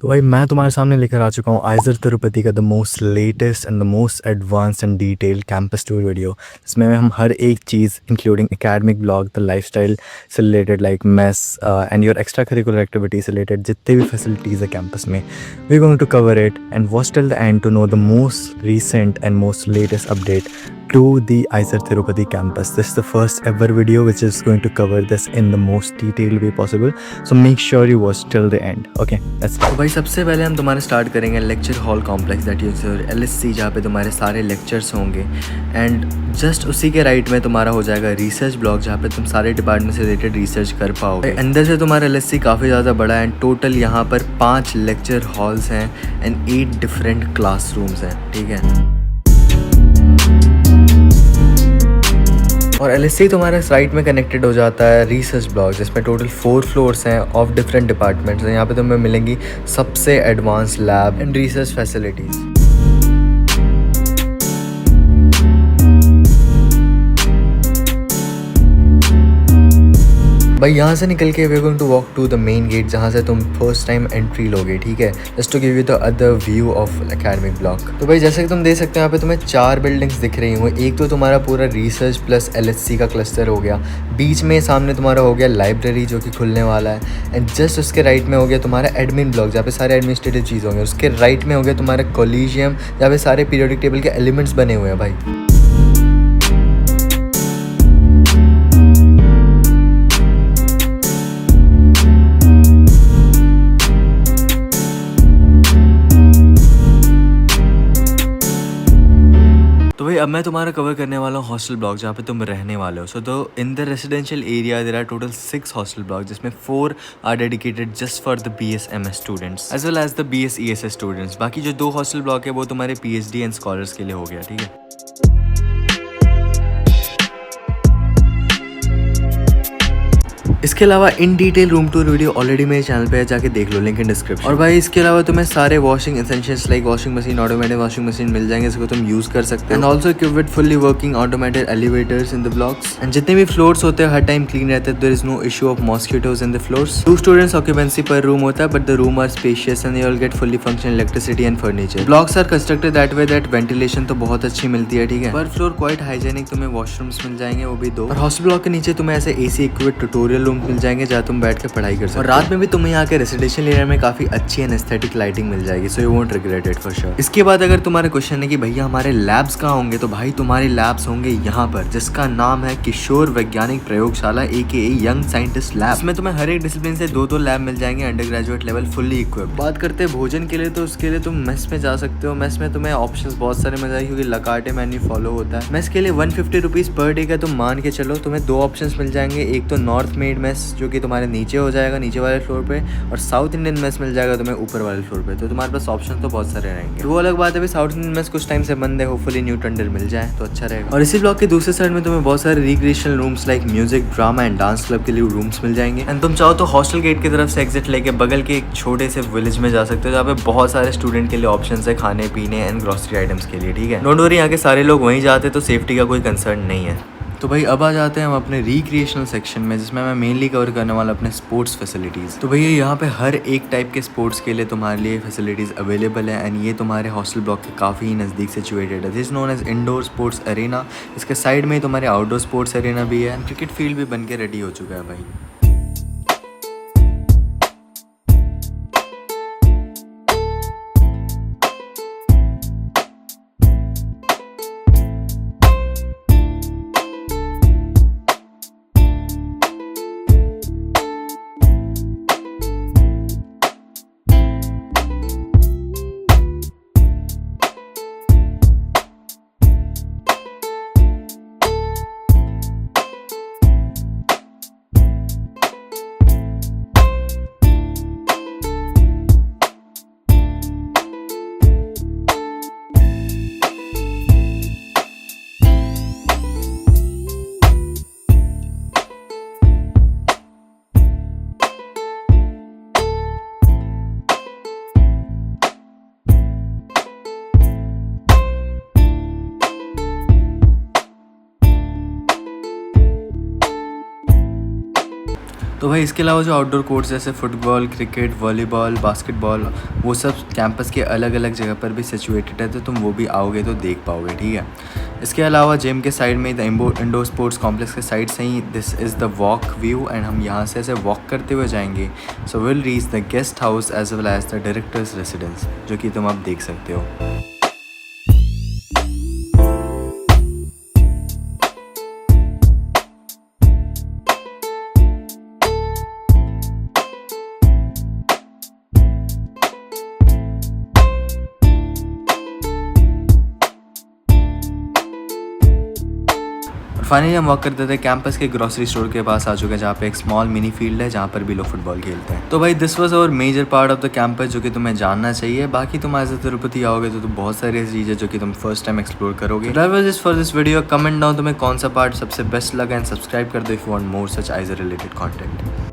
तो भाई मैं तुम्हारे सामने लेकर आ चुका हूँ आइज़र तिरुपति का the most latest and the most advanced and detailed campus tour video, जिसमें हम हर एक चीज़ including academic blog, the lifestyle से related like mess and your extra curricular activities से रिलेटेड जितने भी फैसिलिटीज़ है कैंपस में, we going to cover it and watch till the end to know the most recent and most latest update to the Aizar Tirupati campus. This is the first ever video which is going to cover this in the most detailed way possible. So make sure you watch till the end. Okay, that's it. तो भाई सबसे पहले हम तुम्हारे start करेंगे lecture hall complex that is LSC, जहाँ पे तुम्हारे सारे लेक्चर्स होंगे एंड जस्ट उसी के राइट में तुम्हारा हो जाएगा रिसर्च ब्लॉक, जहाँ पे तुम सारे डिपार्टमेंट से रिलेटेड रिसर्च कर पाओगे। अंदर से तुम्हारा LSC काफ़ी ज़्यादा बड़ा है एंड टोटल यहाँ पर 5 लेक्चर हॉल्स हैं एंड 8 डिफरेंट क्लासरूम्स हैं, ठीक है। और LSC तुम्हारे साइट में कनेक्टेड हो जाता है रिसर्च ब्लॉक, जिसमें टोटल 4 फ्लोर्स हैं ऑफ डिफरेंट डिपार्टमेंट्स हैं। यहाँ पे तुम्हें मिलेंगी सबसे advance lab and research facilities. भाई यहाँ से निकल के we are going to walk to the main gate, जहाँ से तुम फर्स्ट टाइम एंट्री लोगे, ठीक है। Just to give you the other view of academic block. तो भाई जैसे कि तुम देख सकते हो यहाँ पे तुम्हें 4 बिल्डिंग्स दिख रही होंगी। एक तो तुम्हारा पूरा रिसर्च प्लस LSC का क्लस्टर हो गया, बीच में सामने तुम्हारा हो गया लाइब्रेरी जो कि खुलने वाला है एंड जस्ट उसके राइट में हो गया तुम्हारा एडमिन ब्लॉक, जहाँ पे सारे एडमिनिस्ट्रेटिव चीज़ होंगे। उसके राइट में हो गया तुम्हारा कॉलेजियम, जहाँ पे सारे पीरियोडिक टेबल के एलिमेंट्स बने हुए हैं भाई। भाई अब मैं तुम्हारा कवर करने वाला हूँ हॉस्टल ब्लॉक, जहाँ पे तुम रहने वाले हो। सो तो in the residential area there are total 6 hostel block, जिसमें 4 are dedicated just for the BSMS students as well as the BSESS students. बाकी जो 2 हॉस्टल ब्लॉक है वो तुम्हारे PhD एंड स्कॉलर्स के लिए हो गया, ठीक है। इसके अलावा in detail room tour video already मेरे चैनल पे है, जाके देख लो, लिंक इन डिस्क्रिप्शन। और भाई इसके अलावा तुम्हें सारे washing essentials like washing machine, automatic washing machine मिल जाएंगे, इसको तुम यूज कर सकते हो। And also equipped with fully working automated elevators in the blocks and जितने भी फ्लोर्स होते हैं हर टाइम क्लीन रहते हैं। There is no issue of mosquitoes in the floors. 2 students occupancy पर रूम होता है, but the room are spacious and you will get fully functional electricity and furniture. Blocks are constructed that way that ventilation तो बहुत अच्छी मिलती है, ठीक है। पर फ्लोर क्वाइट हाइजेनिक, तुम्हें वॉशरूम्स मिल जाएंगे, वो भी 2। और हॉस्टल ब्लॉक के नीचे तुम्हें ऐसे AC इक्विप्ड ट्यूटोरियल रूम मिल जाएंगे, जहाँ तुम बैठ के पढ़ाई कर सकते हो। और रात में भी तुम्हें यहाँ के रेसिडेंशियल एरिया में काफी अच्छी एंड एस्थेटिक लाइटिंग मिल जाएगी, so you won't regret it for sure. इसके बाद अगर तुम्हारा क्वेश्चन है कि भैया हमारे लैब्स कहाँ होंगे, तो भाई तुम्हारे लैब्स होंगे यहाँ पर, जिसका नाम है किशोर वैज्ञानिक प्रयोगशाला AKA यंग साइंटिस्ट लैब। इसमें तुम्हें हर एक डिसिप्लिन से 2-2 लैब मिल जाएंगे, under graduate level fully equipped. बात करते हैं भोजन के लिए, तो उसके लिए तुम मेस में जा सकते हो। मेस में तुम्हें ऑप्शंस बहुत सारे मिल जाएंगे, क्योंकि लकाटे मेन्यू फॉलो होता है। मेस के लिए 150 रुपीज पर डे का तुम मान के चलो। तुम्हें 2 ऑप्शंस मिल जाएंगे, एक तो नॉर्थ मेड मेस जो कि तुम्हारे नीचे हो जाएगा, नीचे वाले फ्लोर पे, और साउथ इंडियन मेस मिल जाएगा तुम्हें ऊपर वाले फ्लोर पे। तो तुम्हारे पास ऑप्शन तो बहुत सारे रहेंगे। वो अलग बात है भाई, साउथ इंडियन मेस कुछ टाइम से बंद है, होपफुली न्यू टेंडर मिल जाए तो अच्छा रहेगा। और इसी ब्लॉक के दूसरे साइड में तुम्हें बहुत सारे recreational rooms like music, drama and dance club के लिए रूम्स मिल जाएंगे। एंड तुम चाहो तो हॉस्टल गेट की तरफ से एग्जिट लेके बगल के एक छोटे से विलेज में जा सकते हो, जहाँ पे बहुत सारे स्टूडेंट के लिए ऑप्शन है खाने पीने एंड ग्रोसरी आइटम्स के लिए, ठीक है। डोंट वरी, यहाँ के सारे लोग वहीं जाते, तो सेफ्टी का कोई कंसर्न नहीं है। तो भाई अब आ जाते हैं हम अपने रिक्रिएशनल सेक्शन में, जिसमें मैं मेनली कवर करने वाला अपने स्पोर्ट्स फैसिलिटीज़। तो भैया यहाँ पे हर एक टाइप के स्पोर्ट्स के लिए तुम्हारे लिए फैसिलिटीज़ अवेलेबल है एंड ये तुम्हारे हॉस्टल ब्लॉक के काफ़ी नज़दीक सिचुएटेड है। This known as indoor sports arena. इसके साइड में ही तुम्हारे आउटडोर स्पोर्ट्स अरेना भी है, क्रिकेट फील्ड भी बन के रेडी हो चुका है भाई। तो भाई इसके अलावा जो आउटडोर कोर्ट्स जैसे फुटबॉल, क्रिकेट, वॉलीबॉल, बास्केटबॉल, वो सब कैंपस के अलग अलग जगह पर भी सिचुएटेड है, तो तुम वो भी आओगे तो देख पाओगे, ठीक है। इसके अलावा जिम के साइड में द इंडोर स्पोर्ट्स कॉम्प्लेक्स के साइड से ही this is the walk view, and हम यहाँ से ऐसे वॉक करते हुए जाएंगे। So will reach the guest house as well as the director's residence, जो कि तुम अब देख सकते हो। फाइनली हम वॉक करते थे कैंपस के ग्रोसरी स्टोर के पास आ चुके हैं, जहाँ पे एक स्मॉल मिनी फील्ड है जहाँ पर भी लोग फुटबॉल खेलते हैं। तो भाई this was our major part of the campus, जो कि तुम्हें जानना चाहिए। बाकी तुम एज तिरुपति आओगे तो बहुत सारी चीज़ें जो कि तुम फर्स्ट टाइम एक्सप्लोर करोगे। That was it for this video. Comment down तुम्हें कौन सा पार्ट सबसे बेस्ट लगा, एंड सब्सक्राइब कर दो if you want more such आइजर related content.